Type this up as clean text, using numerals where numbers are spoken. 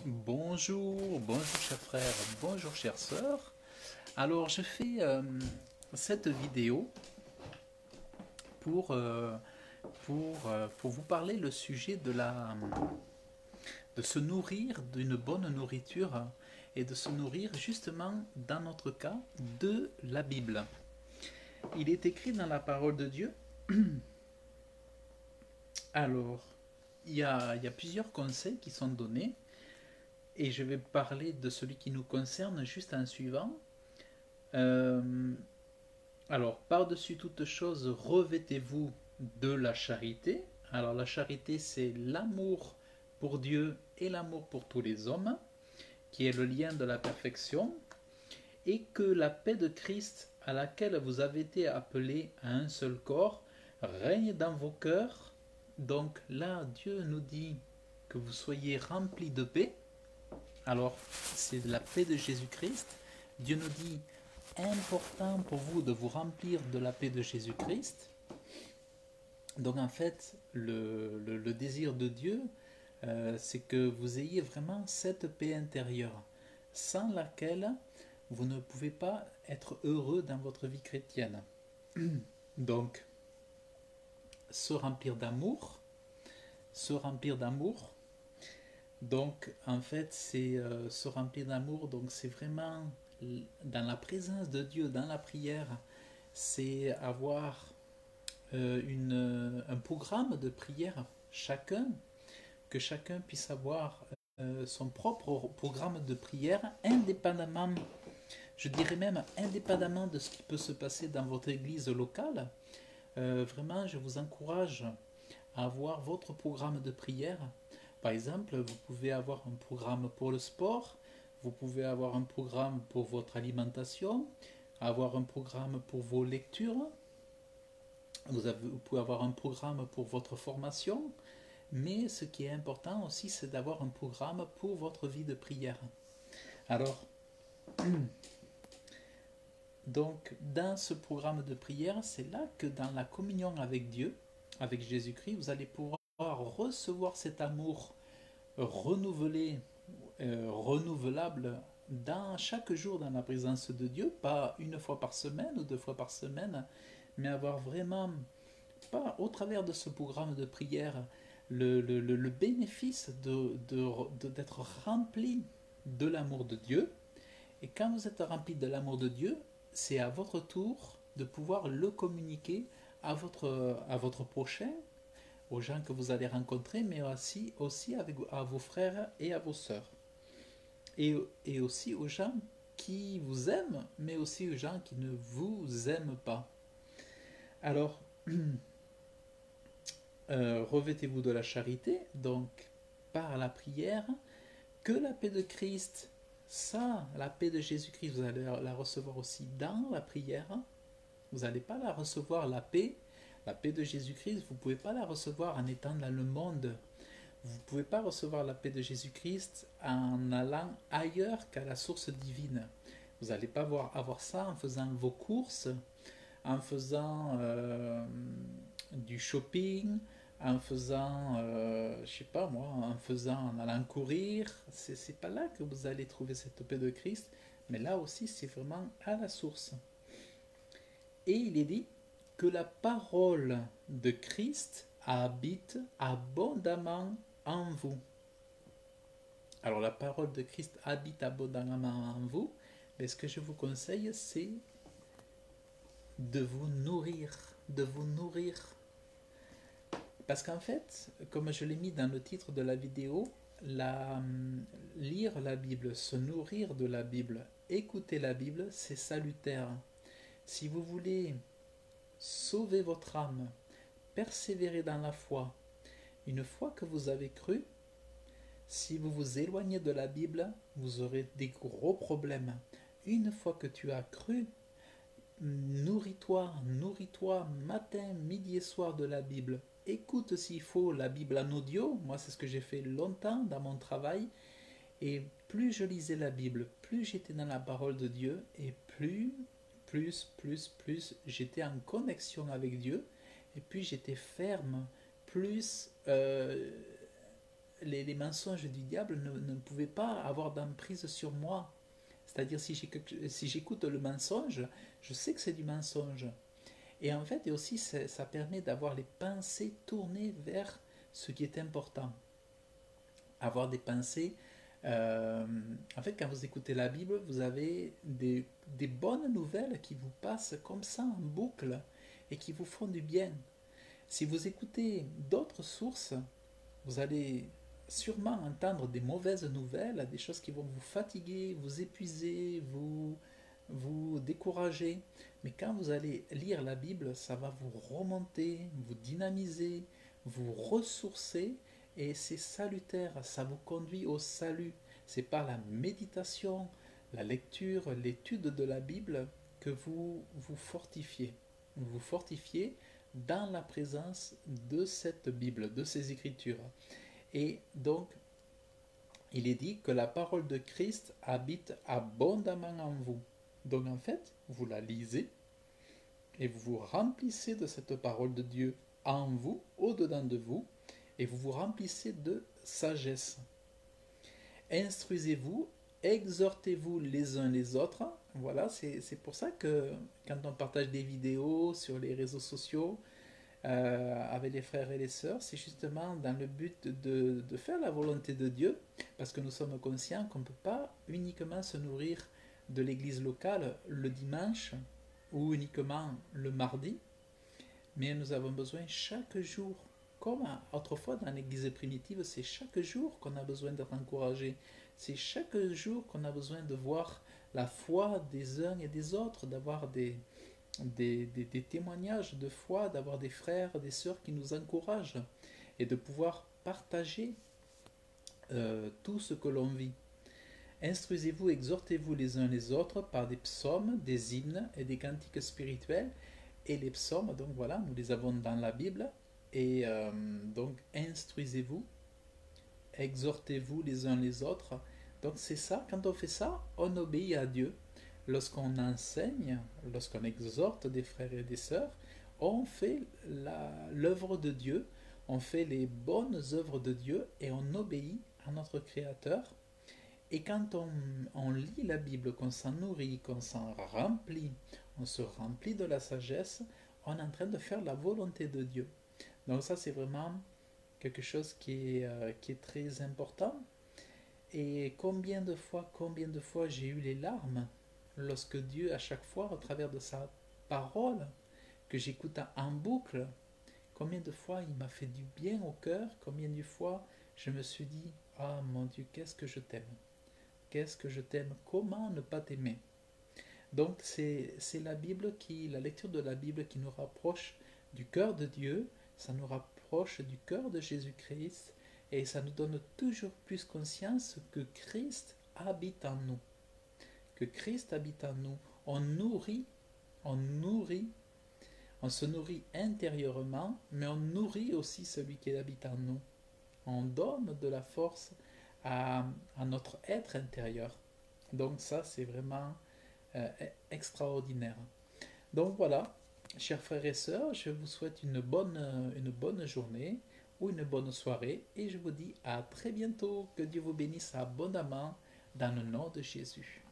Bonjour, bonjour chers frères, bonjour chères sœurs. Alors je fais cette vidéo pour, pour vous parler le sujet de se nourrir d'une bonne nourriture et de se nourrir justement dans notre cas de la Bible. Il est écrit dans la parole de Dieu. Alors il y a plusieurs conseils qui sont donnés et je vais parler de celui qui nous concerne juste en suivant. Euh, Alors, par-dessus toute chose, revêtez-vous de la charité. Alors, la charité, c'est l'amour pour Dieu et l'amour pour tous les hommes, qui est le lien de la perfection, et que la paix de Christ, à laquelle vous avez été appelés à un seul corps, règne dans vos cœurs. Donc là, Dieu nous dit que vous soyez remplis de paix. Alors, c'est la paix de Jésus-Christ. Dieu nous dit important pour vous de vous remplir de la paix de Jésus-Christ. Donc en fait, le désir de Dieu, c'est que vous ayez vraiment cette paix intérieure, sans laquelle vous ne pouvez pas être heureux dans votre vie chrétienne. Donc, se remplir d'amour, se remplir d'amour. Donc en fait, c'est se remplir d'amour. Donc c'est vraiment dans la présence de Dieu, dans la prière, c'est avoir un programme de prière, chacun, que chacun puisse avoir son propre programme de prière, indépendamment, je dirais même indépendamment de ce qui peut se passer dans votre église locale. Vraiment, je vous encourage à avoir votre programme de prière. Par exemple, vous pouvez avoir un programme pour le sport, vous pouvez avoir un programme pour votre alimentation, avoir un programme pour vos lectures, vous pouvez avoir un programme pour votre formation, mais ce qui est important aussi, c'est d'avoir un programme pour votre vie de prière. Alors, donc, dans ce programme de prière, c'est là que dans la communion avec Dieu, avec Jésus-Christ, vous allez pouvoir recevoir cet amour renouvelé, renouvelable dans chaque jour dans la présence de Dieu, pas une fois par semaine ou deux fois par semaine, mais avoir vraiment, pas au travers de ce programme de prière, le bénéfice d'être rempli de l'amour de Dieu. Et quand vous êtes rempli de l'amour de Dieu, c'est à votre tour de pouvoir le communiquer à votre prochain, aux gens que vous allez rencontrer, mais aussi à vos frères et à vos sœurs. Et aussi aux gens qui vous aiment, mais aussi aux gens qui ne vous aiment pas. Alors, revêtez-vous de la charité, donc par la prière, que la paix de Christ, ça, la paix de Jésus-Christ, vous allez la recevoir aussi dans la prière. Vous n'allez pas la recevoir, la paix de Jésus-Christ, vous ne pouvez pas la recevoir en étant dans le monde. Vous ne pouvez pas recevoir la paix de Jésus-Christ en allant ailleurs qu'à la source divine. Vous n'allez pas avoir ça en faisant vos courses, en faisant du shopping, en faisant, je sais pas moi, en allant courir. C'est pas là que vous allez trouver cette paix de Christ, mais là aussi c'est vraiment à la source. Et il est dit que la parole de Christ habite abondamment en vous. Alors la parole de Christ habite abondamment en vous, mais ce que je vous conseille, c'est de vous nourrir, de vous nourrir. Parce qu'en fait, comme je l'ai mis dans le titre de la vidéo, lire la Bible, se nourrir de la Bible, écouter la Bible, c'est salutaire. Si vous voulez sauver votre âme, persévérer dans la foi, une fois que vous avez cru, si vous vous éloignez de la Bible, vous aurez des gros problèmes. Une fois que tu as cru, nourris-toi, nourris-toi matin, midi et soir de la Bible. Écoute s'il faut la Bible en audio. Moi, c'est ce que j'ai fait longtemps dans mon travail. Et plus je lisais la Bible, plus j'étais dans la parole de Dieu et plus j'étais en connexion avec Dieu et plus j'étais ferme, plus les mensonges du diable ne pouvaient pas avoir d'emprise sur moi. C'est-à-dire, si j'écoute le mensonge, je sais que c'est du mensonge. Et en fait, et aussi, ça permet d'avoir les pensées tournées vers ce qui est important. Avoir des pensées. En fait, quand vous écoutez la Bible, vous avez des bonnes nouvelles qui vous passent comme ça en boucle et qui vous font du bien. Si vous écoutez d'autres sources, vous allez sûrement entendre des mauvaises nouvelles, des choses qui vont vous fatiguer, vous épuiser, vous décourager. Mais quand vous allez lire la Bible, ça va vous remonter, vous dynamiser, vous ressourcer et c'est salutaire, ça vous conduit au salut. C'est par la méditation, la lecture, l'étude de la Bible que vous vous fortifiez. Vous vous fortifiez dans la présence de cette Bible, de ces Écritures. Et donc, il est dit que la parole de Christ habite abondamment en vous. Donc en fait, vous la lisez et vous vous remplissez de cette parole de Dieu en vous, au-dedans de vous, et vous vous remplissez de sagesse. Instruisez-vous, exhortez-vous les uns les autres. Voilà, c'est pour ça que quand on partage des vidéos sur les réseaux sociaux, avec les frères et les sœurs, c'est justement dans le but de faire la volonté de Dieu, parce que nous sommes conscients qu'on ne peut pas uniquement se nourrir de l'église locale le dimanche ou uniquement le mardi, mais nous avons besoin chaque jour, comme autrefois dans l'église primitive, c'est chaque jour qu'on a besoin d'être encouragé, c'est chaque jour qu'on a besoin de voir la foi des uns et des autres, d'avoir des témoignages de foi, d'avoir des frères, des sœurs qui nous encouragent et de pouvoir partager tout ce que l'on vit. Instruisez-vous, exhortez-vous les uns les autres par des psaumes, des hymnes et des cantiques spirituels. Et les psaumes, donc voilà, nous les avons dans la Bible. Et donc, instruisez-vous, exhortez-vous les uns les autres. Donc c'est ça, quand on fait ça, on obéit à Dieu. Lorsqu'on enseigne, lorsqu'on exhorte des frères et des sœurs, on fait l'œuvre de Dieu, on fait les bonnes œuvres de Dieu et on obéit à notre Créateur. Et quand on lit la Bible, qu'on s'en nourrit, qu'on s'en remplit, on se remplit de la sagesse, on est en train de faire la volonté de Dieu. Donc ça, c'est vraiment quelque chose qui est très important. Et combien de fois j'ai eu les larmes lorsque Dieu, à chaque fois, au travers de sa parole, que j'écoute en boucle, combien de fois il m'a fait du bien au cœur, combien de fois je me suis dit, ah mon Dieu, qu'est-ce que je t'aime, qu'est-ce que je t'aime, comment ne pas t'aimer. Donc c'est la la lecture de la Bible qui nous rapproche du cœur de Dieu, ça nous rapproche du cœur de Jésus-Christ, et ça nous donne toujours plus conscience que Christ habite en nous. Que Christ habite en nous. On nourrit, on se nourrit intérieurement, mais on nourrit aussi celui qui habite en nous. On donne de la force à notre être intérieur. Donc ça, c'est vraiment extraordinaire. Donc voilà, chers frères et sœurs, je vous souhaite une bonne journée ou une bonne soirée et je vous dis à très bientôt. Que Dieu vous bénisse abondamment dans le nom de Jésus.